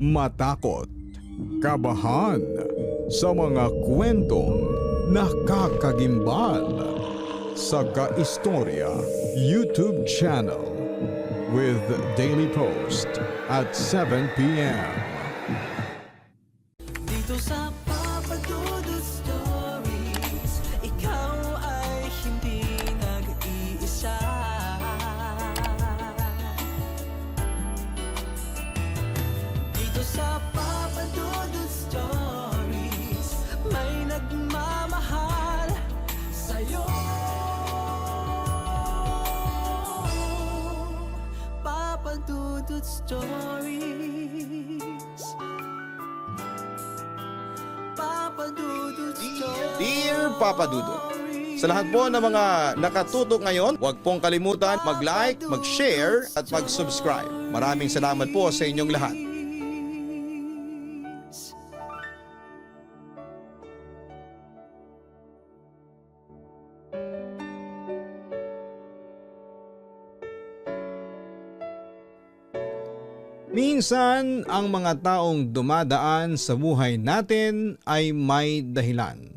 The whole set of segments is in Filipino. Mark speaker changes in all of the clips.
Speaker 1: matakot, kabahan sa mga kwentong nakakagimbal sa Kaistorya YouTube channel with daily post at 7 p.m.
Speaker 2: Dito sa Papa Dudut Stories, ikaw ay hindi nag-iisa. Dito sa Papa Dudut Stories, may nagmamahal sa'yo. Papa Dudut Stories. Papa Dudut Stories.
Speaker 3: Dear Papa Dudut, sa lahat po ng mga nakatutok ngayon, huwag pong kalimutan mag-like, mag-share at mag-subscribe. Maraming salamat po sa inyong lahat. Minsan, ang mga taong dumadaan sa buhay natin ay may dahilan.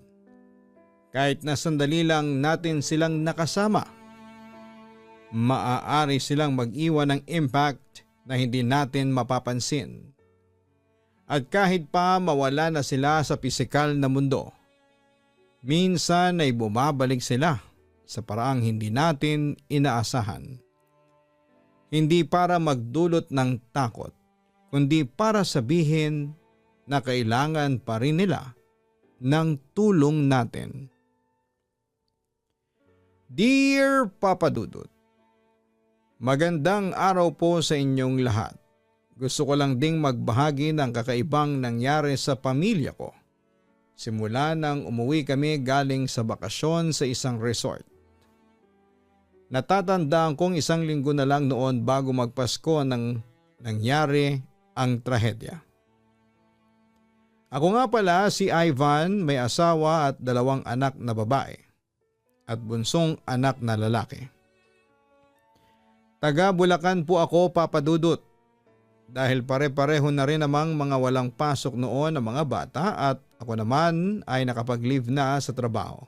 Speaker 3: Kahit na sandali lang natin silang nakasama, maaari silang mag-iwan ng impact na hindi natin mapapansin. At kahit pa mawala na sila sa pisikal na mundo, minsan ay bumabalik sila sa paraang hindi natin inaasahan. Hindi para magdulot ng takot, kundi para sabihin na kailangan pa rin nila ng tulong natin. Dear Papa Dudut, magandang araw po sa inyong lahat. Gusto ko lang ding magbahagi ng kakaibang nangyari sa pamilya ko. Simula nang umuwi kami galing sa bakasyon sa isang resort. Natatandaan kong 1 linggo na lang noon bago magpasko nang nangyari ang trahedya. Ako nga pala si Ivan, may asawa at 2 anak na babae at bunsong anak na lalaki. Taga Bulacan po ako, Papa Dudut, dahil pare-pareho na rin namang mga walang pasok noon ng mga bata at ako naman ay nakapag-leave na sa trabaho.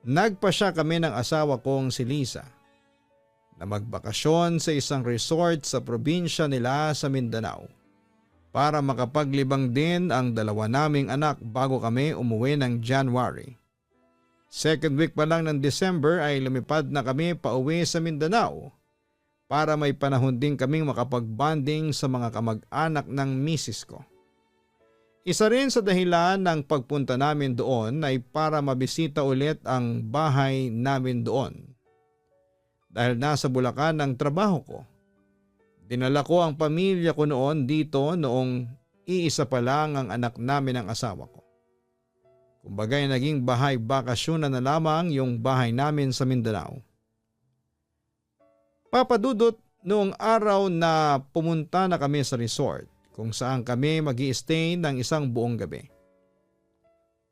Speaker 3: Nagpasya kami ng asawa kong si Lisa na magbakasyon sa isang resort sa probinsya nila sa Mindanao para makapaglibang din ang 2 naming anak bago kami umuwi ng January. 2nd week pa lang ng December ay lumipad na kami pauwi sa Mindanao para may panahon din kaming makapag-bonding sa mga kamag-anak ng misis ko. Isa rin sa dahilan ng pagpunta namin doon ay para mabisita ulit ang bahay namin doon. Dahil nasa Bulacan ang trabaho ko, dinala ko ang pamilya ko noon dito noong iisa pa lang ang anak namin ng asawa ko. Kumbaga'y naging bahay bakasyon na lamang yung bahay namin sa Mindanao. Papa Dudut, noong araw na pumunta na kami sa resort, kung saan kami mag-i-stay ng 1 buong gabi.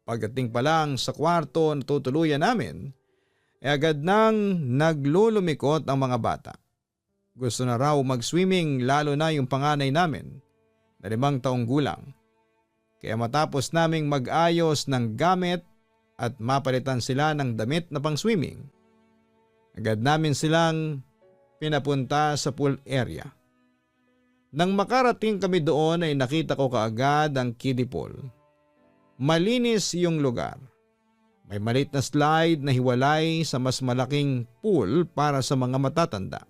Speaker 3: Pagdating pa lang sa kwarto na tutuluyan namin, agad nang naglulumikot ang mga bata. Gusto na raw mag-swimming lalo na yung panganay namin na 5 taong gulang. Kaya matapos naming mag-ayos ng gamit at mapalitan sila ng damit na pang-swimming, agad namin silang pinapunta sa pool area. Nang makarating kami doon ay nakita ko kaagad ang kiddie pool. Malinis yung lugar. May maliit na slide na hiwalay sa mas malaking pool para sa mga matatanda.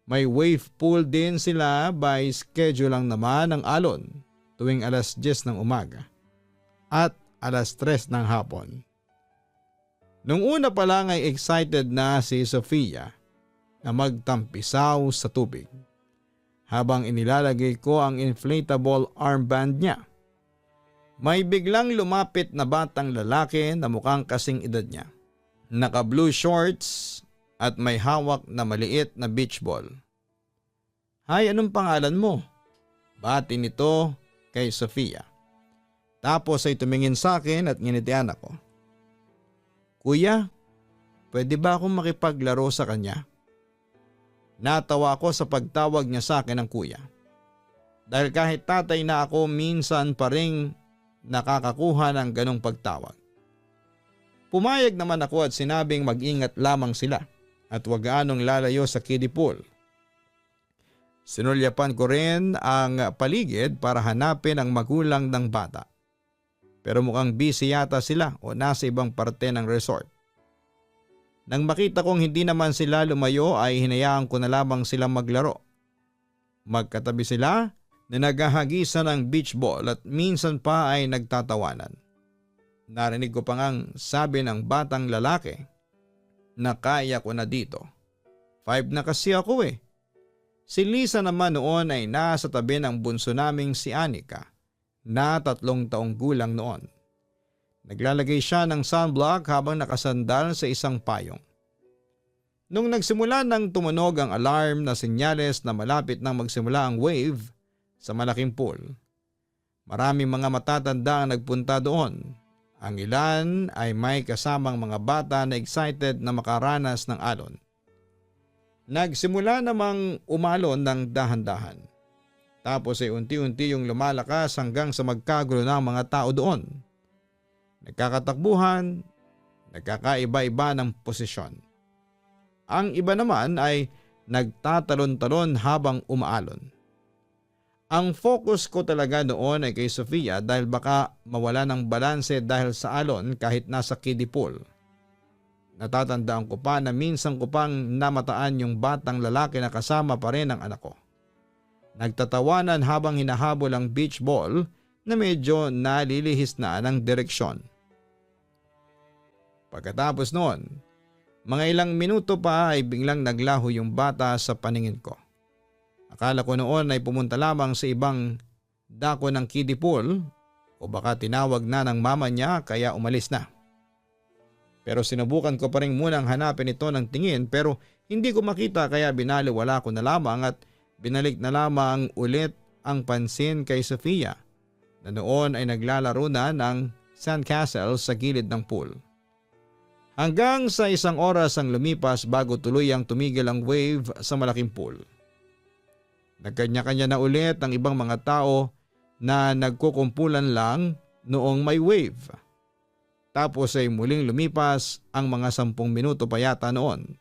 Speaker 3: May wave pool din sila by schedule lang naman ang alon tuwing 10:00 ng umaga at 3:00 ng hapon. Nung una pa lang ay excited na si Sofia na magtampisaw sa tubig habang inilalagay ko ang inflatable armband niya. May biglang lumapit na batang lalaki na mukhang kasing edad niya. Naka-blue shorts at may hawak na maliit na beach ball. "Hay, anong pangalan mo?" Bati nito kay Sofia. Tapos ay tumingin sa akin at nginitian ako. "Kuya, pwede ba akong makipaglaro sa kanya?" Natawa ako sa pagtawag niya sa akin ng kuya. Dahil kahit tatay na ako, minsan pa rin nakakakuha ng ganong pagtawag. Pumayag naman ako at sinabing mag-ingat lamang sila at huwag anong lalayo sa kiddie pool. Sinulyapan ko rin ang paligid para hanapin ang magulang ng bata. Pero mukhang busy yata sila o nasa ibang parte ng resort. Nang makita kong hindi naman sila lumayo ay hinayaan ko na lamang silang maglaro. Magkatabi sila na naghahagisan ng beach ball at minsan pa ay nagtatawanan. Narinig ko pa ngang sabi ng batang lalaki na kaya ko na dito. 5 na kasi ako eh. Si Lisa naman noon ay nasa tabi ng bunso naming si Anika na 3 taong gulang noon. Naglalagay siya ng sunblock habang nakasandal sa isang payong. Nung nagsimula nang tumunog ang alarm na senyales na malapit nang magsimula ang wave sa malaking pool, maraming mga matatanda ang nagpunta doon. Ang ilan ay may kasamang mga bata na excited na makaranas ng alon. Nagsimula namang umalon ng dahan-dahan. Tapos ay unti-unti yung lumalakas hanggang sa magkagulo ng mga tao doon. Nagkakatakbuhan, nagkakaiba-iba ng posisyon. Ang iba naman ay nagtatalon-talon habang umaalon. Ang focus ko talaga noon ay kay Sofia dahil baka mawala ng balanse dahil sa alon kahit nasa kiddie pool. Natatandaan ko pa na minsan ko pang namataan yung batang lalaki na kasama pa rin ang anak ko. Nagtatawanan habang hinahabol ang beach ball na medyo nalilihis na ng direksyon. Pagkatapos noon, mga ilang minuto pa ay biglang naglaho yung bata sa paningin ko. Akala ko noon ay pumunta lamang sa ibang dako ng kiddie pool o baka tinawag na ng mama niya kaya umalis na. Pero sinubukan ko pa rin munang hanapin ito ng tingin pero hindi ko makita kaya binaliwala ko na lamang at binalik na lamang ulit ang pansin kay Sofia na noon ay naglalaro na ng sandcastle sa gilid ng pool. Hanggang sa 1 oras ang lumipas bago tuluyang tumigil ang wave sa malaking pool. Nagkanya-kanya na ulit ang ibang mga tao na nagkukumpulan lang noong may wave. Tapos ay muling lumipas ang mga 10 minuto pa yata noon.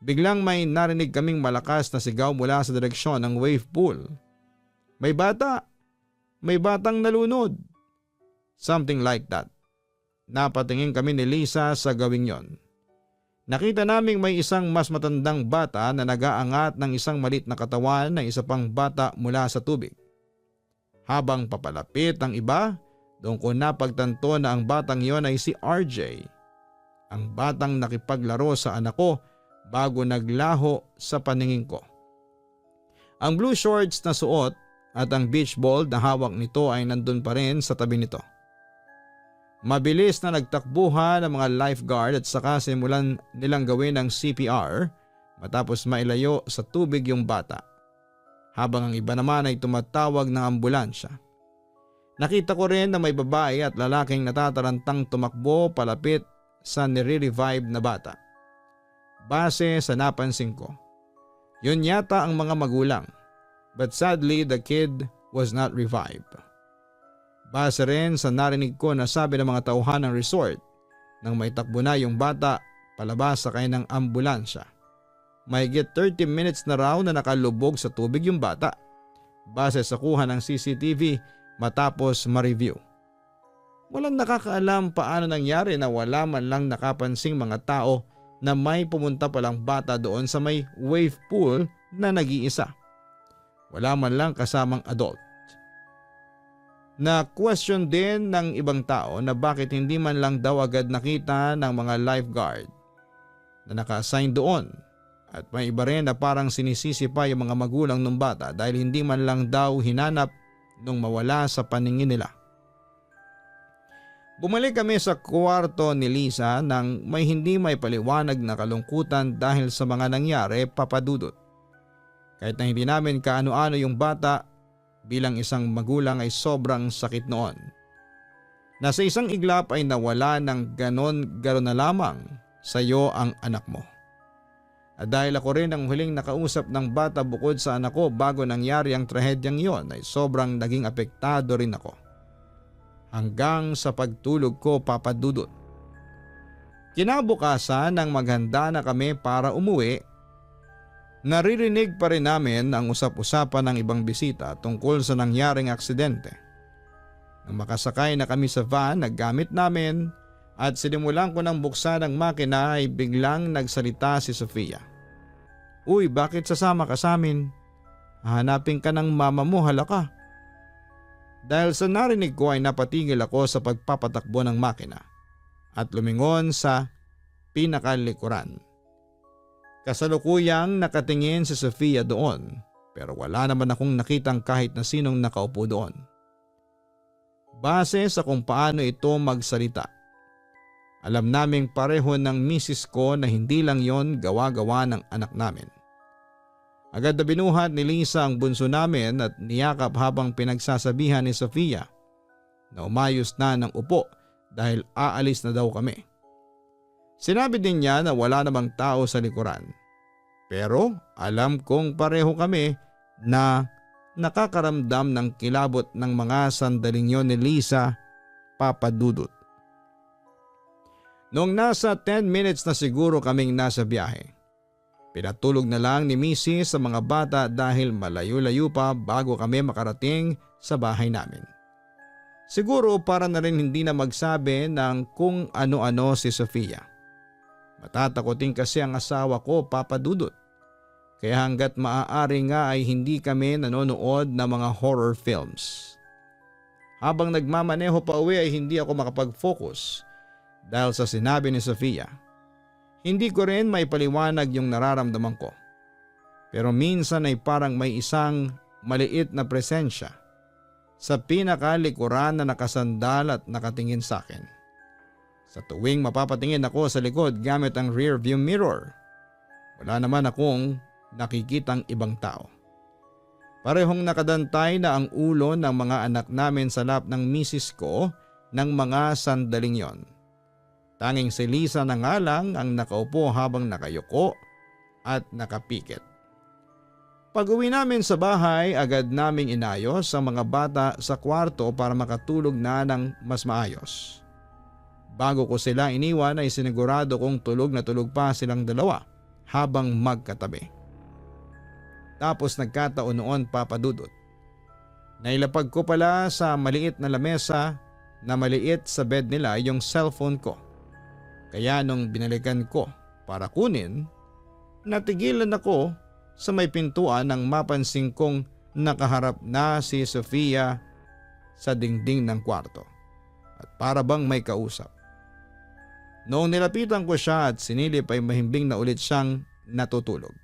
Speaker 3: Biglang may narinig kaming malakas na sigaw mula sa direksyon ng wave pool. May bata! May batang nalunod! Something like that. Napatingin kami ni Lisa sa gawing yon. Nakita naming may isang mas matandang bata na nag-aangat ng isang malit na katawan ng isa pang bata mula sa tubig. Habang papalapit ang iba, doon ko napagtanto na ang batang yon ay si RJ. Ang batang nakipaglaro sa anak ko bago naglaho sa paningin ko. Ang blue shorts na suot at ang beach ball na hawak nito ay nandun pa rin sa tabi nito. Mabilis na nagtakbuhan ang mga lifeguard at saka simulan nilang gawin ng CPR matapos mailayo sa tubig yung bata. Habang ang iba naman ay tumatawag ng ambulansya. Nakita ko rin na may babae at lalaking natatarantang tumakbo palapit sa nire-revive na bata. Base sa napansin ko, yun yata ang mga magulang. But sadly the kid was not revived. Base rin sa narinig ko na sabi ng mga tauhan ng resort nang may takbo na yung bata palabas sa kanilang ambulansya. Mahigit 30 minutes na raw na nakalubog sa tubig yung bata base sa kuha ng CCTV matapos ma-review. Walang nakakaalam paano nangyari na wala man lang nakapansing mga tao na may pumunta palang bata doon sa may wave pool na nag-iisa. Wala man lang kasamang adult. Na question din ng ibang tao na bakit hindi man lang daw agad nakita ng mga lifeguard na naka-assign doon at may iba rin na parang sinisisi pa yung mga magulang ng bata dahil hindi man lang daw hinanap nung mawala sa paningin nila. Bumalik kami sa kwarto ni Lisa nang may hindi may paliwanag na kalungkutan dahil sa mga nangyari, Papa Dudut. Kahit na hindi namin kaano-ano yung bata, bilang isang magulang ay sobrang sakit noon. Nasa isang iglap ay nawala ng ganon na lamang sa iyo ang anak mo. At dahil ako rin ang huling nakausap ng bata bukod sa anak ko bago nangyari ang trahedyang yon, ay sobrang naging apektado rin ako. Hanggang sa pagtulog ko, Papa Dudut. Kinabukasan nang maghanda na kami para umuwi, naririnig pa rin namin ang usap-usapan ng ibang bisita tungkol sa nangyaring aksidente. Nang makasakay na kami sa van na gamit namin at sinimulan ko ng buksan ang makina, ay biglang nagsalita si Sofia. "Uy, bakit sasama ka sa amin? Hahanapin ka ng mama mo, hala ka." Dahil sa narinig ko ay napatigil ako sa pagpapatakbo ng makina at lumingon sa pinakalikuran. Kasalukuyang nakatingin si Sofia doon, pero wala naman akong nakitang kahit na sinong nakaupo doon. Base sa kung paano ito magsalita, alam naming pareho ng misis ko na hindi lang yon gawa-gawa ng anak namin. Agad na binuhat ni Lisa ang bunso namin at niyakap habang pinagsasabihan ni Sofia na umayos na ng upo dahil aalis na daw kami. Sinabi din niya na wala namang tao sa likuran. Pero alam kong pareho kami na nakakaramdam ng kilabot ng mga sandaling yon ni Lisa, Papa Dudut. Noong nasa 10 minutes na siguro kaming nasa biyahe, pinatulog na lang ni Mrs. sa mga bata dahil malayo-layo pa bago kami makarating sa bahay namin. Siguro para na rin hindi na magsabi ng kung ano-ano si Sofia. Matatakotin kasi ang asawa ko, Papa Dudut. Kaya hanggat maaari nga ay hindi kami nanonood ng mga horror films. Habang nagmamaneho pa uwi ay hindi ako makapag-focus dahil sa sinabi ni Sofia. Hindi ko rin maipaliwanag yung nararamdaman ko. Pero minsan ay parang may isang maliit na presensya sa pinakalikuran na nakasandal at nakatingin sa akin. Sa tuwing mapapatingin ako sa likod gamit ang rear view mirror, wala naman akong nakikitang ibang tao. Parehong nakadantay na ang ulo ng mga anak namin sa lap ng misis ko ng mga sandaling yon. Tanging si Lisa na nga lang ang nakaupo habang nakayuko at nakapikit. Pag-uwi namin sa bahay, agad naming inayos ang mga bata sa kwarto para makatulog na ng mas maayos. Bago ko sila iniwan ay sinigurado kong tulog na tulog pa silang dalawa habang magkatabi. Tapos nagkataon noon, Papa Dudut. Nailapag ko pala sa maliit na lamesa na maliit sa bed nila yung cellphone ko. Kaya nung binalikan ko para kunin, natigilan ako sa may pintuan nang mapansin kong nakaharap na si Sofia sa dingding ng kwarto at para bang may kausap. Noong nilapitan ko siya at sinilip ay mahimbing na ulit siyang natutulog.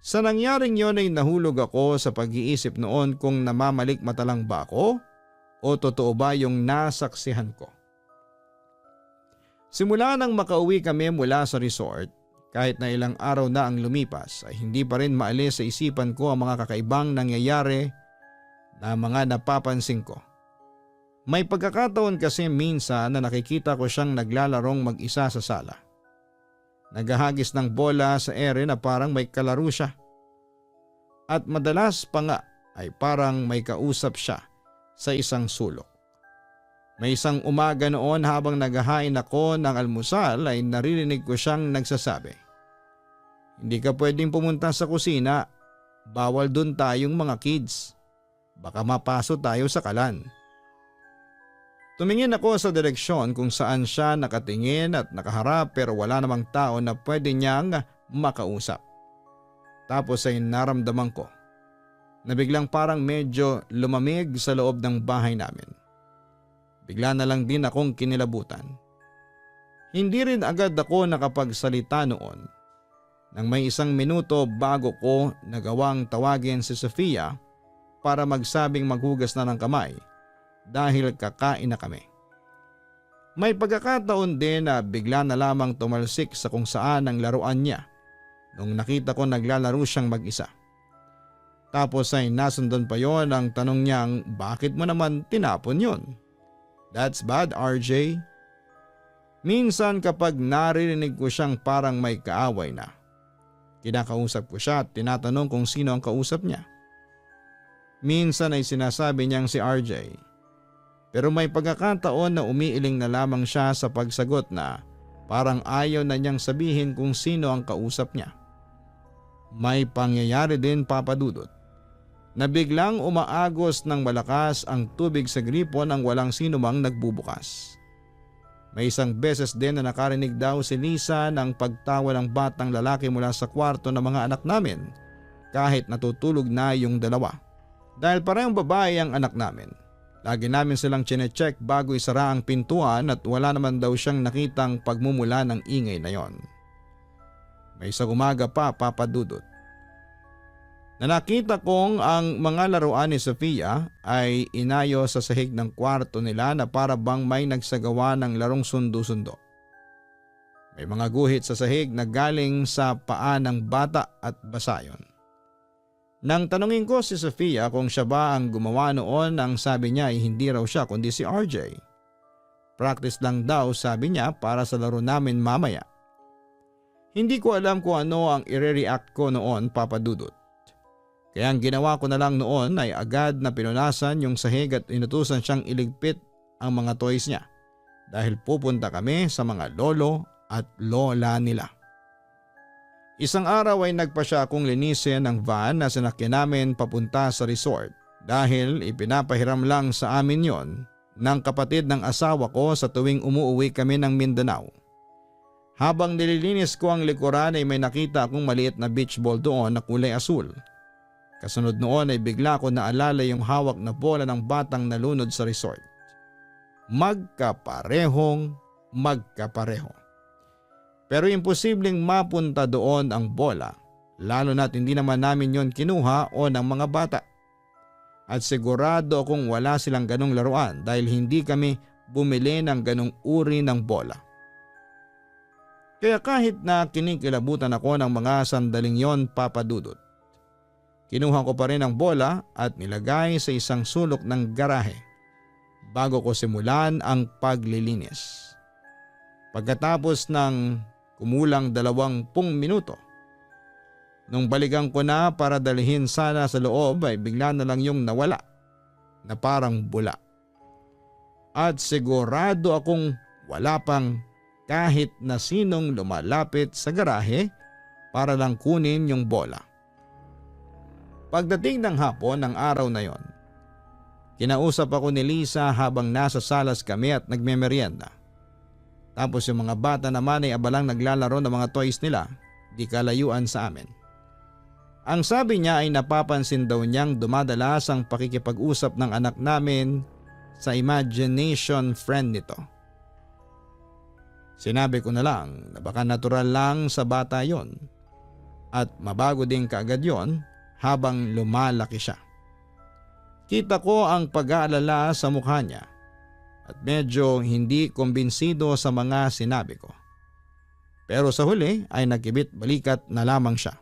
Speaker 3: Sa nangyaring yon ay nahulog ako sa pag-iisip noon kung namamalik mata lang ba ako o totoo ba yung nasaksihan ko. Simula nang makauwi kami mula sa resort, kahit na ilang araw na ang lumipas ay hindi pa rin maalis sa isipan ko ang mga kakaibang nangyayari na mga napapansin ko. May pagkakataon kasi minsan na nakikita ko siyang naglalarong mag-isa sa sala. Naghahagis ng bola sa ere na parang may kalaro siya. At madalas pa nga ay parang may kausap siya sa isang sulok. May isang umaga noon habang naghahain ako ng almusal ay naririnig ko siyang nagsasabi, "Hindi ka pwedeng pumunta sa kusina, bawal dun tayong mga kids. Baka mapaso tayo sa kalan." Tumingin ako sa direksyon kung saan siya nakatingin at nakaharap pero wala namang tao na pwede niyang makausap. Tapos ay naramdaman ko na biglang parang medyo lumamig sa loob ng bahay namin. Bigla na lang din akong kinilabutan. Hindi rin agad ako nakapagsalita noon. Nang may isang minuto bago ko nagawang tawagin si Sofia para magsabing maghugas na ng kamay dahil kakain na kami. May pagkakataon din na bigla na lamang tumalsik sa kung saan ang laruan niya nung nakita ko naglalaro siyang mag-isa. Tapos ay nasundan pa yon ang tanong niyang bakit mo naman tinapon yon? That's bad, RJ. Minsan kapag naririnig ko siyang parang may kaaway na Kinakausap ko siya at tinatanong kung sino ang kausap niya. Minsan ay sinasabi niyang si RJ. Pero may pagkakataon na umiiling na lamang siya sa pagsagot na parang ayaw na niyang sabihin kung sino ang kausap niya. May pangyayari din, Papa Dudut, na biglang umaagos ng malakas ang tubig sa gripo nang walang sino mang nagbubukas. May isang beses din na nakarinig daw si Lisa ng pagtawa ng batang lalaki mula sa kwarto ng mga anak namin kahit natutulog na yung dalawa. Dahil parehong babae ang anak namin, lagi namin silang chinecheck bago isara ang pintuan at wala naman daw siyang nakitang pagmumula ng ingay na yon. May isang umaga pa, Papa Dudut, na nakita kong ang mga laruan ni Sofia ay inayo sa sahig ng kwarto nila na para bang may nagsagawa ng larong sundo-sundo. May mga guhit sa sahig na galing sa paa ng bata at basa yun. Nang tanungin ko si Sofia kung siya ba ang gumawa noon, ang sabi niya ay hindi raw siya kundi si RJ. Practice lang daw, sabi niya, para sa laro namin mamaya. Hindi ko alam kung ano ang i-react ko noon, Papa Dudut. Kaya ang ginawa ko na lang noon ay agad na pinunasan yung sahig at inutusan siyang iligpit ang mga toys niya dahil pupunta kami sa mga lolo at lola nila. Isang araw ay nagpa siya akong linisin ang van na sinakyan namin papunta sa resort dahil ipinapahiram lang sa amin yon ng kapatid ng asawa ko sa tuwing umuuwi kami ng Mindanao. Habang nililinis ko ang likuran ay may nakita akong maliit na beach ball doon na kulay asul. Kasunod noon ay bigla ko naalala yung hawak na bola ng batang nalunod sa resort. Magkapareho. Pero imposibleng mapunta doon ang bola, lalo na't hindi naman namin yon kinuha o ng mga bata. At sigurado akong wala silang ganong laruan dahil hindi kami bumili ng ganong uri ng bola. Kaya kahit na kinikilabutan ako ng mga sandaling yon, Papa Dudut, kinuha ko pa rin ang bola at nilagay sa isang sulok ng garahe bago ko simulan ang paglilinis. Pagkatapos ng kumulang 20 minuto, nung balikan ko na para dalhin sana sa loob ay bigla na lang yung nawala na parang bula. At sigurado akong wala pang kahit na sinong lumalapit sa garahe para lang kunin yung bola. Pagdating ng hapon ng araw na yon, kinausap ako ni Lisa habang nasa salas kami at nagmemeryenda. Tapos yung mga bata naman ay abalang naglalaro ng mga toys nila, di kalayuan sa amin. Ang sabi niya ay napapansin daw niyang dumadalas ang pakikipag-usap ng anak namin sa imagination friend nito. Sinabi ko na lang na baka natural lang sa bata yon at mabago din kaagad yon habang lumalaki siya. Kita ko ang pag-aalala sa mukha niya at medyo hindi kumbinsido sa mga sinabi ko. Pero sa huli ay nagkibit balikat na lamang siya.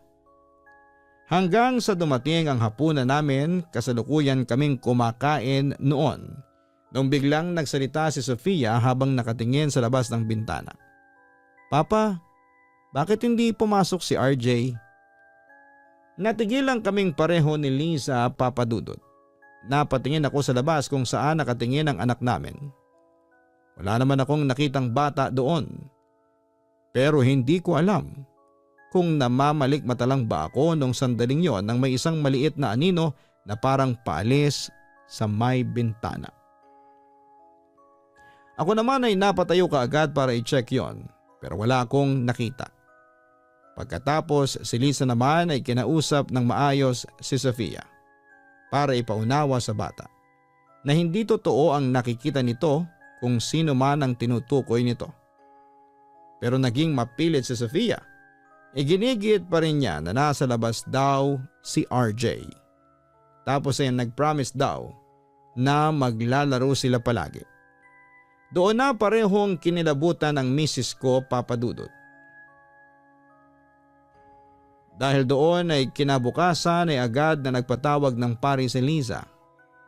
Speaker 3: Hanggang sa dumating ang hapunan namin, kasalukuyan kaming kumakain noon nung biglang nagsalita si Sofia habang nakatingin sa labas ng bintana. Papa, bakit hindi pumasok si RJ? Natigilan kaming pareho ni Lisa, Papa Dudut. Napatingin ako sa labas kung saan nakatingin ang anak namin. Wala naman akong nakitang bata doon. Pero hindi ko alam kung namamalikmata lang ba ako nung sandaling yon nang may isang maliit na anino na parang paalis sa may bintana. Ako naman ay napatayo kaagad para i-check yon pero wala akong nakita. Pagkatapos si Lisa naman ay kinausap ng maayos si Sofia para ipaunawa sa bata na hindi totoo ang nakikita nito kung sino man ang tinutukoy nito. Pero naging mapilit si Sofia. Iginigit pa rin niya na nasa labas daw si RJ. Tapos ay nag-promise daw na maglalaro sila palagi. Doon na parehong kinilabutan ng misis ko, Papa Dudut. Dahil doon ay kinabukasan ay agad na nagpatawag ng pari si Lisa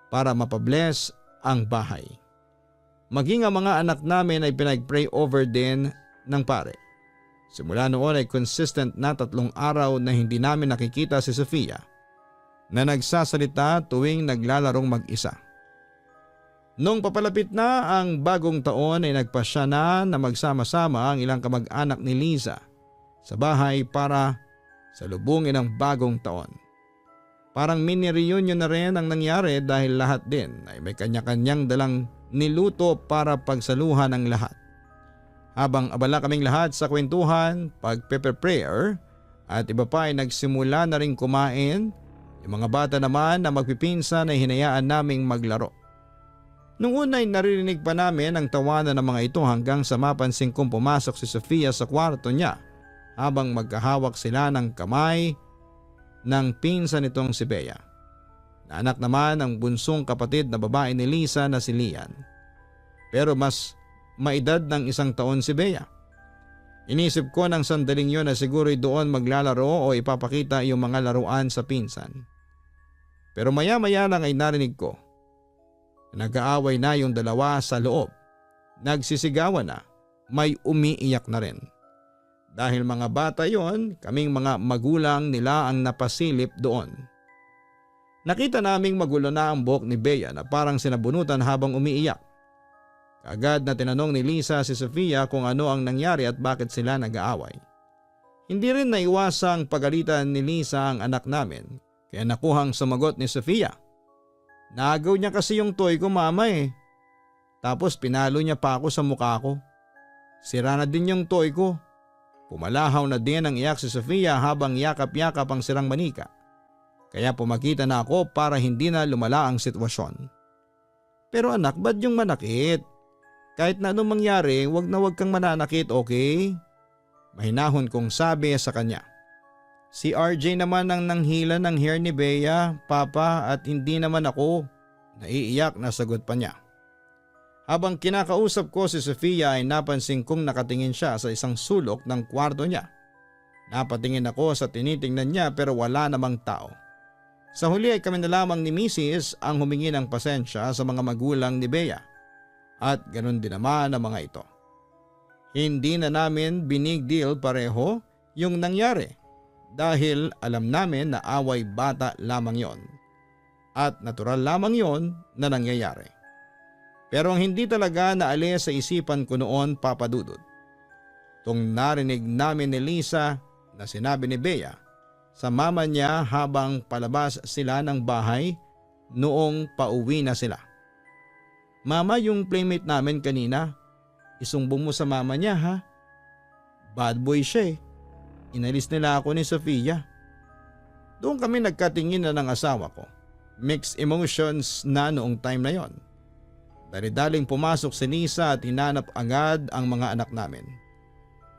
Speaker 3: para mapabless ang bahay. Maging ang mga anak namin ay pinag-pray over din ng pare. Simula noon ay consistent na 3 araw na hindi namin nakikita si Sofia na nagsasalita tuwing naglalarong mag-isa. Nung papalapit na ang bagong taon ay nagpasya na magsama-sama ang ilang kamag-anak ni Liza sa bahay para salubungin ang bagong taon. Parang mini reunion na rin ang nangyari dahil lahat din ay may kanya-kanyang dalang niluto para pagsaluhan ng lahat. Habang abala kaming lahat sa kwentuhan, pagpe-prayer at iba pa ay nagsimula na rin kumain, yung mga bata naman na magpipinsan ay hinayaan naming maglaro. Nung una ay naririnig pa namin ang tawanan ng mga ito hanggang sa mapansin kong pumasok si Sofia sa kwarto niya habang magkahawak sila ng kamay ng pinsan nitong si Bea. Na anak naman ng bunsong kapatid na babae ni Liza na si Lian. Pero mas maedad ng 1 taon si Bea. Inisip ko ng sandaling yun na siguro'y doon maglalaro o ipapakita yung mga laruan sa pinsan. Pero maya-maya lang ay narinig ko. Nag-aaway na yung dalawa sa loob. Nagsisigawan na, may umiiyak na rin. Dahil mga bata yon, kaming mga magulang nila ang napasilip doon. Nakita naming magulo na ang buhok ni Bea na parang sinabunutan habang umiiyak. Kaagad na tinanong ni Liza si Sofia kung ano ang nangyari at bakit sila nag-aaway. Hindi rin naiwasang pagalitan ni Liza ang anak namin kaya nakuhang sumagot ni Sofia. Nagaw niya kasi yung toy ko mama eh. Tapos pinalo niya pa ako sa mukha ko. Sira na din yung toy ko. Pumalahaw na din ang iyak si Sofia habang yakap-yakap ang sirang manika. Kaya pumakita na ako para hindi na lumala ang sitwasyon. Pero anak, ba't yung manakit? Kahit na anong mangyari, wag na wag kang mananakit, okay? Mahinahon kong sabi sa kanya. Si RJ naman ang nanghila ng hair ni Bea, papa, at hindi naman ako. Naiiyak na sagot pa niya. Habang kinakausap ko si Sofia ay napansin kong nakatingin siya sa isang sulok ng kwarto niya. Napatingin ako sa tinitingnan niya pero wala namang tao. Sa huli ay kami na lamang ni Mrs. ang humingi ng pasensya sa mga magulang ni Bea. At ganun din naman ang mga ito. Hindi na namin binig deal pareho yung nangyari. Dahil alam namin na away bata lamang yon. At natural lamang yon na nangyayari. Pero ang hindi talaga naalis sa isipan ko noon, Papa Dudut. Tung narinig namin ni Liza na sinabi ni Bea sa mama niya habang palabas sila ng bahay noong pauwi na sila. Mama, yung playmate namin kanina, isumbong mo sa mama niya ha. Bad boy siya eh. Inalis nila ako ni Sofia. Doon kami nagkatingin na ng asawa ko. Mixed emotions na noong time na yon. Dali-daling pumasok si Liza at hinanap agad ang mga anak namin.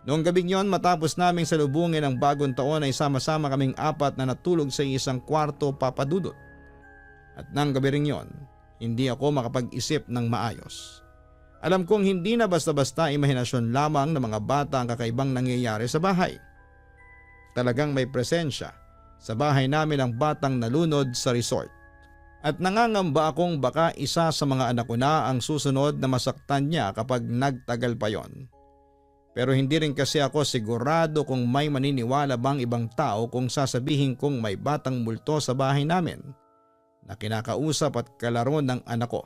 Speaker 3: Noong gabing yon matapos naming salubungin ang bagong taon ay sama-sama kaming 4 na natulog sa isang kwarto, Papa Dudut. At nang gabi ring yon, hindi ako makapag-isip ng maayos. Alam kong hindi na basta-basta imahinasyon lamang ng mga bata ang kakaibang nangyayari sa bahay. Talagang may presensya sa bahay namin ang batang nalunod sa resort. At nangangamba akong baka isa sa mga anak ko na ang susunod na masaktan niya kapag nagtagal pa yon. Pero hindi rin kasi ako sigurado kung may maniniwala bang ibang tao kung sasabihin kong may batang multo sa bahay namin na kinakausap at kalaro ng anak ko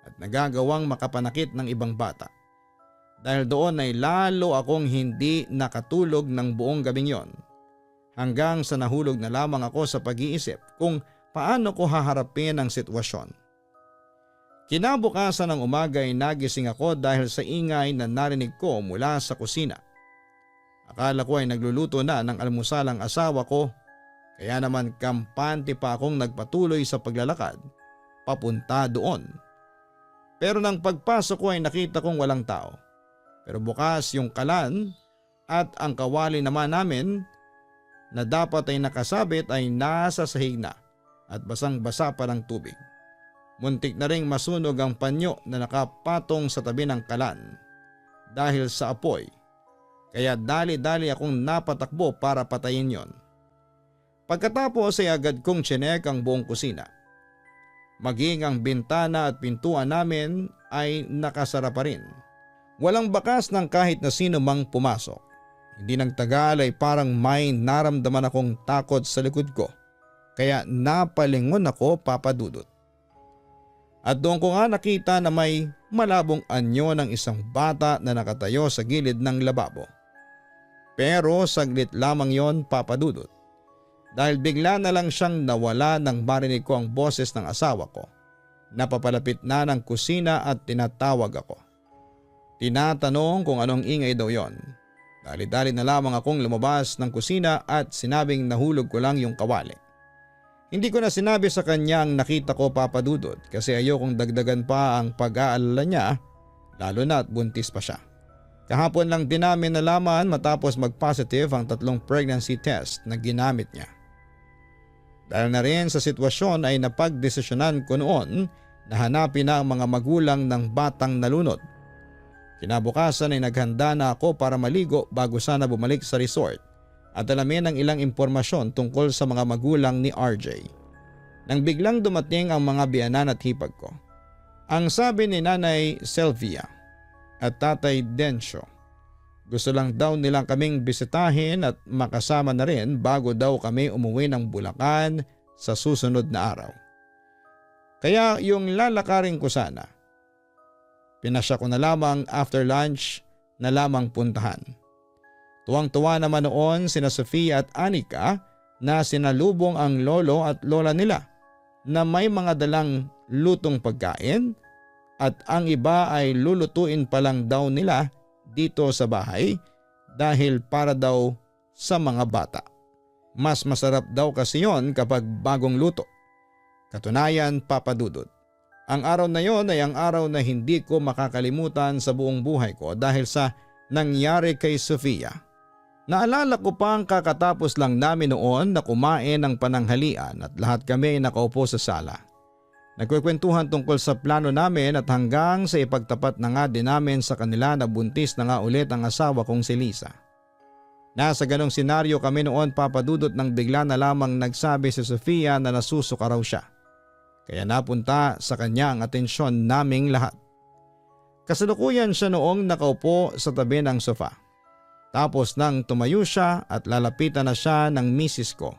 Speaker 3: at nagagawang makapanakit ng ibang bata. Dahil doon ay lalo akong hindi nakatulog ng buong gabing yon. Hanggang sa nahulog na lamang ako sa pag-iisip kung paano ko haharapin ang sitwasyon. Kinabukasan ng umaga ay nagising ako dahil sa ingay na narinig ko mula sa kusina. Akala ko ay nagluluto na ng almusal ang asawa ko, kaya naman kampante pa akong nagpatuloy sa paglalakad papunta doon. Pero nang pagpasok ko ay nakita kong walang tao. Pero bukas yung kalan at ang kawali naman namin na dapat ay nakasabit ay nasa sahig na at basang-basa pa ng tubig. Muntik na ring masunog ang panyo na nakapatong sa tabi ng kalan dahil sa apoy, kaya dali-dali akong napatakbo para patayin yon. Pagkatapos ay agad kong tsinek ang buong kusina. Maging ang bintana at pintuan namin ay nakasara pa rin. Walang bakas ng kahit na sino mang pumasok. Hindi nagtagal ay parang may naramdaman akong takot sa likod ko. Kaya napalingon ako, Papa Dudut. At doon ko nga nakita na may malabong anyo ng isang bata na nakatayo sa gilid ng lababo. Pero saglit lamang yon, Papa Dudut. Dahil bigla na lang siyang nawala nang marinig ko ang boses ng asawa ko. Napapalapit na ng kusina at tinatawag ako. Tinatanong kung anong ingay daw yon. Dali-dali na lamang akong lumabas ng kusina at sinabing nahulog ko lang yung kawali. Hindi ko na sinabi sa kanya ang nakita ko, Papa Dudut, kasi ayokong dagdagan pa ang pag-aalala niya, lalo na at buntis pa siya. Kahapon lang din namin nalaman matapos mag-positive ang 3 pregnancy test na ginamit niya. Dahil na rin sa sitwasyon ay napagdesisyonan ko noon na hanapin na ang mga magulang ng batang nalunod. Kinabukasan ay naghanda na ako para maligo bago sana bumalik sa resort at alamin ang ilang impormasyon tungkol sa mga magulang ni RJ. Nang biglang dumating ang mga biyanan at hipag ko. Ang sabi ni Nanay Sylvia at Tatay Densyo, gusto lang daw nilang kaming bisitahin at makasama na rin bago daw kami umuwi ng Bulacan sa susunod na araw. Kaya yung lalakarin ko sana, pinasya ko na lamang after lunch na lamang puntahan. Tuwang-tuwa naman noon sina Sofia at Anika na sinalubong ang lolo at lola nila na may mga dalang lutong pagkain at ang iba ay lulutuin pa lang daw nila dito sa bahay dahil para daw sa mga bata. Mas masarap daw kasi yon kapag bagong luto. Katunayan, Papa Dudut, ang araw na yon ay ang araw na hindi ko makakalimutan sa buong buhay ko dahil sa nangyari kay Sofia. Naalala ko pa ang kakatapos lang namin noon na kumain ng pananghalian at lahat kami nakaupo sa sala. Nagkukwentuhan tungkol sa plano namin at hanggang sa ipagtapat na nga din namin sa kanila na buntis na nga ulit ang asawa kong si Lisa. Nasa ganong senaryo kami noon, Papa Dudut, nang bigla na lamang nagsabi si Sofia na nasusuka raw siya. Kaya napunta sa kanya ang atensyon naming lahat. Kasalukuyan siya noong nakaupo sa tabi ng sofa. Tapos nang tumayo siya at lalapitan na siya ng misis ko,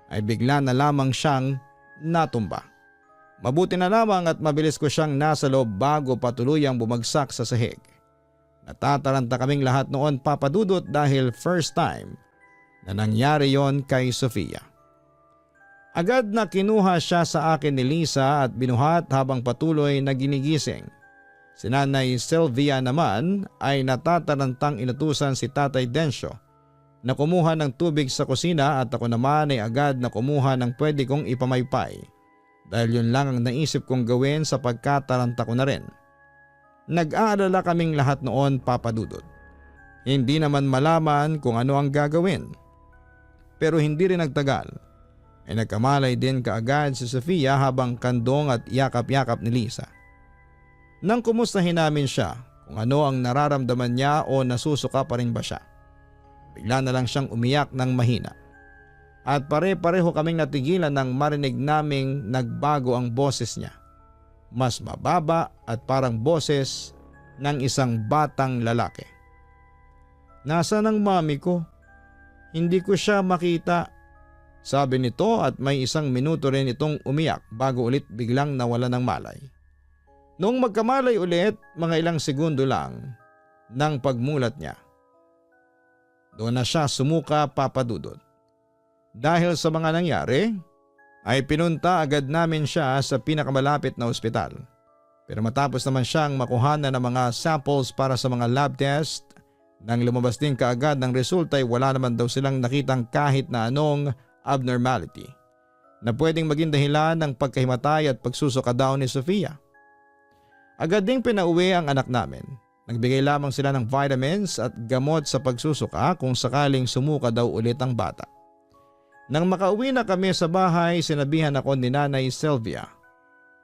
Speaker 3: ay bigla na lamang siyang natumba. Mabuti na lamang at mabilis ko siyang nasa loob bago patuluyang bumagsak sa sahig. Natataranta kaming lahat noon, Papa Dudut, dahil first time na nangyari yon kay Sofia. Agad na kinuha siya sa akin ni Lisa at binuhat habang patuloy na ginigising. Si Nanay Sylvia naman ay natatarantang inutusan si Tatay Densyo na kumuha ng tubig sa kusina at ako naman ay agad na kumuha ng pwede kong ipamaypay dahil yun lang ang naisip kong gawin sa pagkataranta ko na rin. Nag-aalala kaming lahat noon, Papa Dudut. Hindi naman malaman kung ano ang gagawin. Pero hindi rin nagtagal ay nagkamalay din kaagad si Sofia habang kandong at yakap-yakap ni Lisa. Nang kumustahin namin siya kung ano ang nararamdaman niya o nasusuka pa rin ba siya, bigla na lang siyang umiyak ng mahina. At pare-pareho kaming natigilan nang marinig naming nagbago ang boses niya. Mas mababa at parang boses ng isang batang lalaki. "Nasaan ang mami ko? Hindi ko siya makita," sabi nito at may isang minuto rin itong umiyak bago ulit biglang nawala ng malay. Noong magkamalay ulit, mga ilang segundo lang ng pagmulat niya, doon na siya sumuka, Papa Dudut. Dahil sa mga nangyari, ay pinunta agad namin siya sa pinakamalapit na ospital. Pero matapos naman siyang makuhanan ng mga samples para sa mga lab test, nang lumabas din kaagad ng resulta ay wala naman daw silang nakitang kahit na anong abnormality na pwedeng maging dahilan ng pagkahimatay at pagsusuka daw ni Sofia. Agad ding pinauwi ang anak namin. Nagbigay lamang sila ng vitamins at gamot sa pagsusuka kung sakaling sumuka daw ulit ang bata. Nang makauwi na kami sa bahay, sinabihan ako ni Nanay Sylvia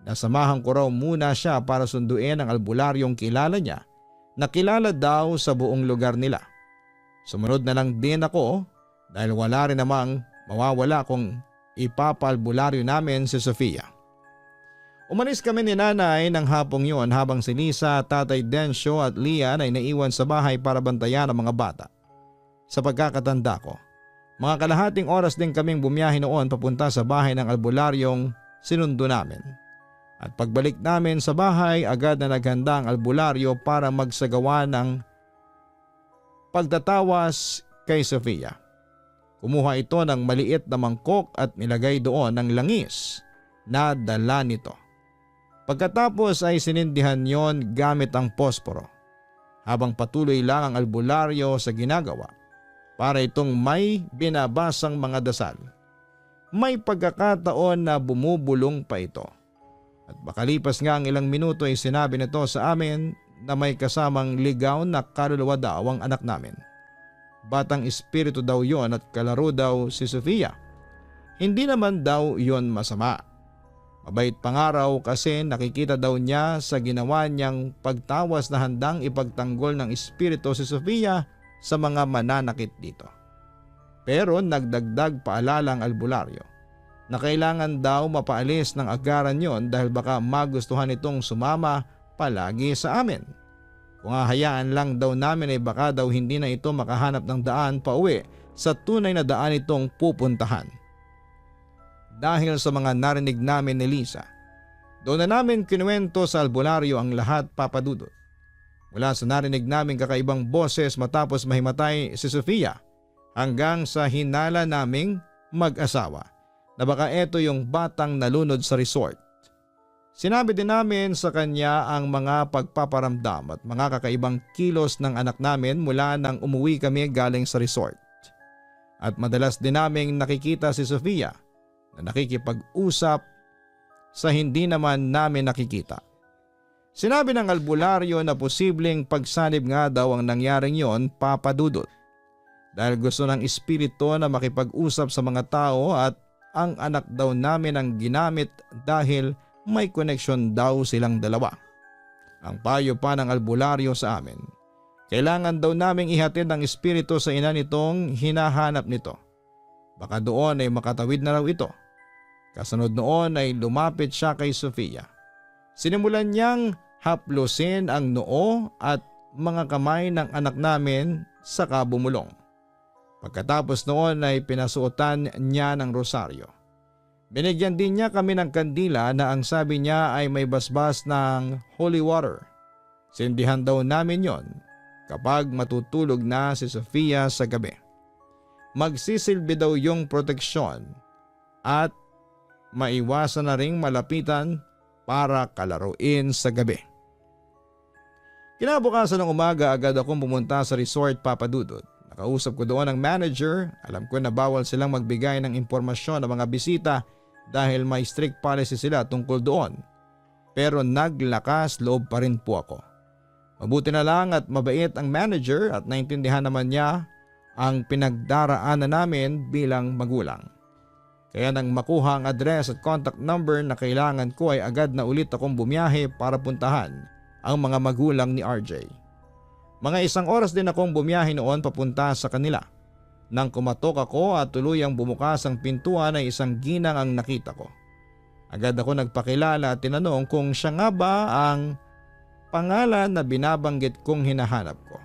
Speaker 3: na samahan ko raw muna siya para sunduin ang albularyong kilala niya na kilala daw sa buong lugar nila. Sumunod na lang din ako dahil wala rin namang mawawala kung ipapalbularyo namin si Sofia. Umalis kami ni Nanay ng hapong yun habang si Lisa, Tatay Densyo at Lian ay naiwan sa bahay para bantayan ang mga bata. sa pagkakatanda ko. Mga kalahating oras din kaming bumiyahe noon papunta sa bahay ng albularyong sinundo namin. At pagbalik namin sa bahay, agad na naghanda ang albularyo para magsagawa ng pagtatawas kay Sofia. Kumuha ito ng maliit na mangkok at nilagay doon ng langis na dala nito. Pagkatapos ay sinindihan yon gamit ang posporo. Habang patuloy lang ang albularyo sa ginagawa para itong may binabasang mga dasal. May pagkakataon na bumubulong pa ito. At makalipas nga ang ilang minuto ay sinabi nito sa amin na may kasamang ligaw na kaluluwa daw ang anak namin. Batang espiritu daw yon at kalaro daw si Sofia. Hindi naman daw yon masama. Mabait pangaraw kasi nakikita daw niya sa ginawa niyang pagtawas na handang ipagtanggol ng espiritu si Sofia sa mga mananakit dito. Pero nagdagdag paalala ang albularyo na kailangan daw mapaalis ng agaran yon dahil baka magustuhan itong sumama palagi sa amin. Kung hahayaan lang daw namin ay baka daw hindi na ito makahanap ng daan pauwi sa tunay na daan itong pupuntahan. Dahil sa mga narinig namin ni Lisa, doon na namin kinuwento sa albularyo ang lahat, Papa Dudut. Mula sa narinig namin kakaibang boses matapos mahimatay si Sofia hanggang sa hinala naming mag-asawa na baka eto yung batang nalunod sa resort. Sinabi din namin sa kanya ang mga pagpaparamdam at mga kakaibang kilos ng anak namin mula nang umuwi kami galing sa resort. At madalas din naming nakikita si Sofia na nakikipag-usap sa hindi naman namin nakikita. Sinabi ng albularyo na posibleng pagsanib nga daw ang nangyaring yon, Papa Dudut. Dahil gusto ng espiritu na makipag-usap sa mga tao at ang anak daw namin ang ginamit dahil may koneksyon daw silang dalawa. Ang payo pa ng albularyo sa amin, kailangan daw naming ihatid ang espiritu sa ina nitong hinahanap nito. Baka doon ay makatawid na raw ito. Kasunod noon ay lumapit siya kay Sofia. Sinimulan niyang haplusin ang noo at mga kamay ng anak namin saka bumulong. Pagkatapos noon ay pinasuotan niya ng rosaryo. Binigyan din niya kami ng kandila na ang sabi niya ay may basbas ng holy water. Sindihan daw namin yon kapag matutulog na si Sofia sa gabi. Magsisilbi daw yung proteksyon at maiwasan na ring malapitan para kalaruin sa gabi. Kinabukasan ng umaga agad akong pumunta sa resort, Papa Dudut. Nakausap ko doon ang manager. Alam ko na bawal silang magbigay ng impormasyon ng mga bisita dahil may strict policy sila tungkol doon. Pero naglakas loob pa rin po ako. Mabuti na lang at mabait ang manager at naintindihan naman niya ang pinagdaraanan namin bilang magulang. Kaya nang makuha ang address at contact number na kailangan ko ay agad na ulit akong bumiyahe para puntahan ang mga magulang ni RJ. Mga 1 oras din akong bumiyahe noon papunta sa kanila. Nang kumatok ako at tuluyang bumukas ang pintuan ay isang ginang ang nakita ko. Agad ako nagpakilala at tinanong kung siya nga ba ang pangalan na binabanggit kong hinahanap ko.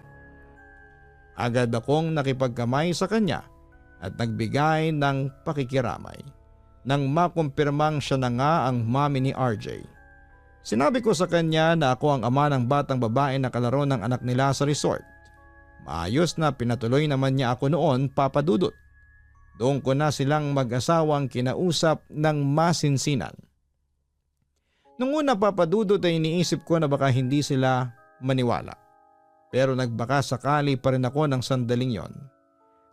Speaker 3: Agad akong nakipagkamay sa kanya at nagbigay ng pakikiramay nang makumpirmang siya na nga ang mami ni RJ. Sinabi ko sa kanya na ako ang ama ng batang babae na kalaro ng anak nila sa resort. Maayos na pinatuloy naman niya ako noon, Papa Dudut. Doon ko na silang mag-asawang kinausap ng masinsinan. Nung una, Papa Dudut, ay iniisip ko na baka hindi sila maniwala. Pero nagbaka sakali pa rin ako ng sandaling yon.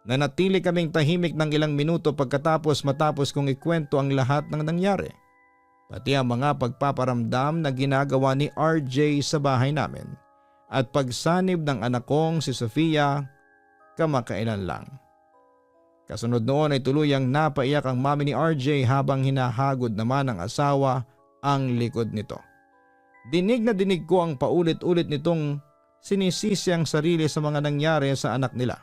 Speaker 3: Nanatili kaming tahimik ng ilang minuto matapos kong ikwento ang lahat ng nangyari. Pati ang mga pagpaparamdam na ginagawa ni RJ sa bahay namin at pagsanib ng anak kong si Sofia kamakailan lang. Kasunod noon ay tuluyang napaiyak ang mami ni RJ habang hinahagod naman ng asawa ang likod nito. Dinig na dinig ko ang paulit-ulit nitong sinisisi ang sarili sa mga nangyari sa anak nila.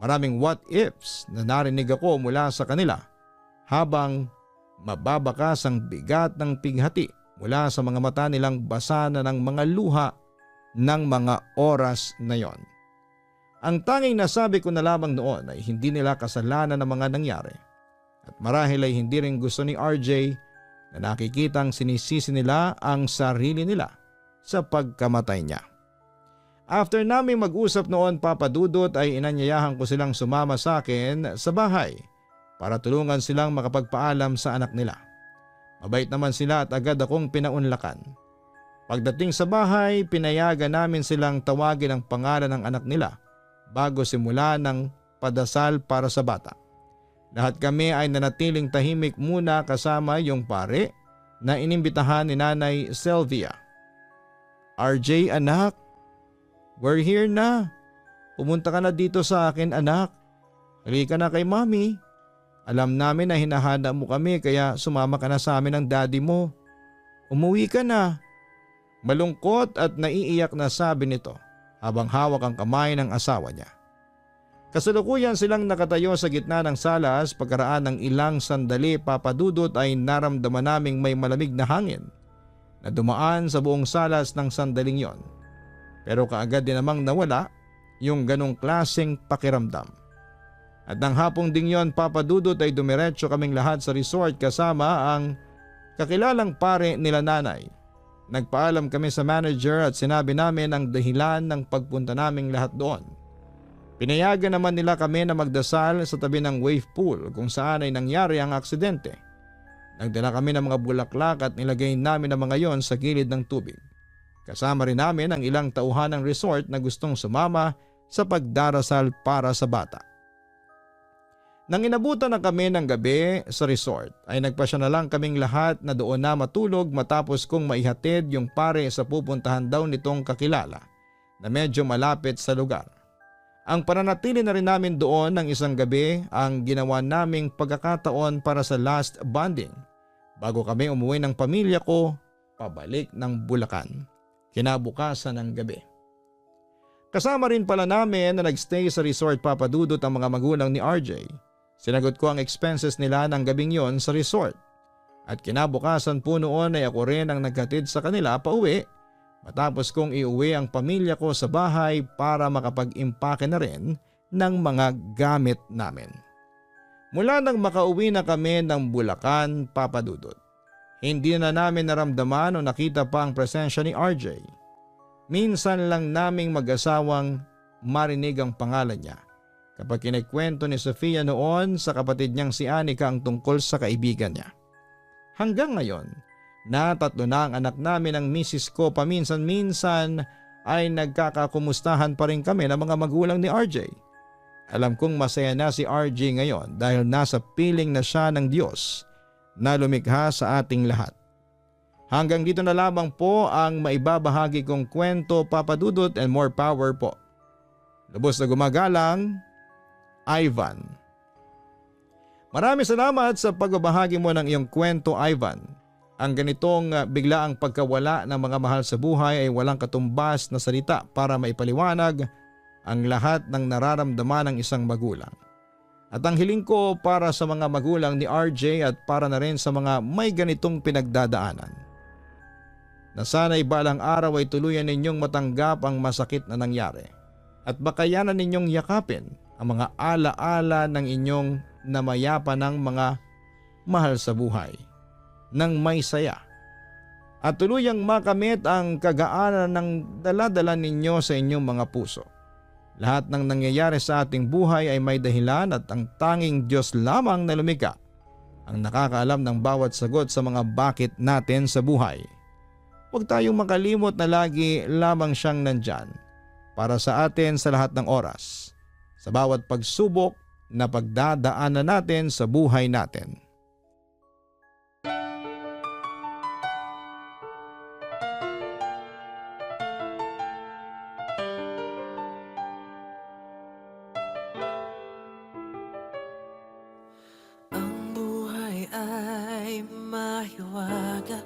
Speaker 3: Maraming what ifs na narinig ako mula sa kanila habang mababakas ang bigat ng pighati mula sa mga mata nilang basa na ng mga luha ng mga oras na yon. Ang tanging nasabi ko na lamang noon ay hindi nila kasalanan ng mga nangyari. At marahil ay hindi rin gusto ni RJ na nakikitang sinisisi nila ang sarili nila sa pagkamatay niya. After naming mag-usap noon, Papa Dudut, ay inanyayahan ko silang sumama sa akin sa bahay para tulungan silang makapagpaalam sa anak nila. Mabait naman sila at agad akong pinaunlakan. Pagdating sa bahay, pinayagan namin silang tawagin ang pangalan ng anak nila bago simula ng padasal para sa bata. Lahat kami ay nanatiling tahimik muna kasama yung pare na inimbitahan ni Nanay Sylvia. RJ, anak, we're here na. Pumunta ka na dito sa akin, anak. Halika na kay mami. Alam namin na hinahanda mo kami kaya sumama ka na sa amin ng daddy mo. Umuwi ka na. Malungkot at naiiyak na sabi nito habang hawak ang kamay ng asawa niya. Kasalukuyan silang nakatayo sa gitna ng salas. Pagkaraan ng ilang sandali, Papa Dudut, ay naramdaman naming may malamig na hangin na dumaan sa buong salas ng sandaling yon. Pero kaagad din namang nawala yung ganong klaseng pakiramdam. At nang hapong ding yon, Papa Dudut, ay dumiretso kaming lahat sa resort kasama ang kakilalang pare nila nanay. Nagpaalam kami sa manager at sinabi namin ang dahilan ng pagpunta naming lahat doon. Pinayagan naman nila kami na magdasal sa tabi ng wave pool kung saan ay nangyari ang aksidente. Nagdala kami ng mga bulaklak at nilagay namin ang mga yon sa gilid ng tubig. Kasama rin namin ang ilang tauhan ng resort na gustong sumama sa pagdarasal para sa bata. Nang inabutan na kami ng gabi sa resort ay nagpasya na lang kaming lahat na doon na matulog matapos kong maihatid yung pare sa pupuntahan daw nitong kakilala na medyo malapit sa lugar. Ang pananatili na rin namin doon ng isang gabi ang ginawa naming pagkakataon para sa last bonding bago kami umuwi ng pamilya ko pabalik ng Bulacan kinabukasan ng gabi. Kasama rin pala namin na nagstay sa resort, Papa Dudut, ang mga magulang ni RJ. Sinagot ko ang expenses nila ng gabing yon sa resort. At kinabukasan po noon ay ako rin ang naghatid sa kanila pauwi matapos kong iuwi ang pamilya ko sa bahay para makapag-impake na rin ng mga gamit namin. Mula nang makauwi na kami ng Bulacan, Papa Dudut, hindi na namin naramdaman o nakita pa ang presensya ni RJ. Minsan lang naming mag-asawang marinig ang pangalan niya kapag kinikwento ni Sofia noon sa kapatid niyang si Anika ang tungkol sa kaibigan niya. Hanggang ngayon, na tatlo na ang anak namin ng misis ko, paminsan-minsan ay nagkakakumustahan pa rin kami ng mga magulang ni RJ. Alam kong masaya na si RJ ngayon dahil nasa piling na siya ng Diyos na lumikha sa ating lahat. Hanggang dito na lamang po ang maibabahagi kong kwento, Papa Dudut, and more power po. Lubos na gumagalang, Ivan. Maraming salamat sa pagbabahagi mo ng iyong kwento, Ivan. Ang ganitong biglaang pagkawala ng mga mahal sa buhay ay walang katumbas na salita para maipaliwanag ang lahat ng nararamdaman ng isang magulang. At ang hiling ko para sa mga magulang ni RJ at para na rin sa mga may ganitong pinagdadaanan, na sana'y balang araw ay tuluyan ninyong matanggap ang masakit na nangyari at bakayanan ninyong yakapin ang mga alaala ng inyong namayapa ng mga mahal sa buhay ng may saya at tuluyang makamit ang kagaanan ng daladala ninyo sa inyong mga puso. Lahat ng nangyayari sa ating buhay ay may dahilan at ang tanging Diyos lamang na lumikha ang nakakaalam ng bawat sagot sa mga bakit natin sa buhay. Huwag tayong makalimot na lagi lamang siyang nandyan para sa atin sa lahat ng oras, sa bawat pagsubok na pagdadaanan natin sa buhay natin.
Speaker 2: Ang buhay ay mahiwaga,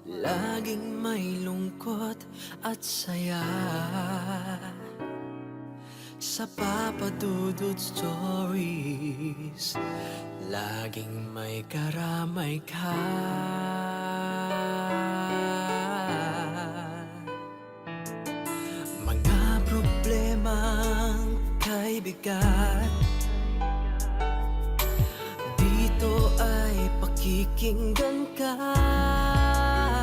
Speaker 2: laging may lungkot at saya. Sa Papa Dudut Stories, laging may karamay ka. Mga ay bigat, dito ay pakikinggan ka.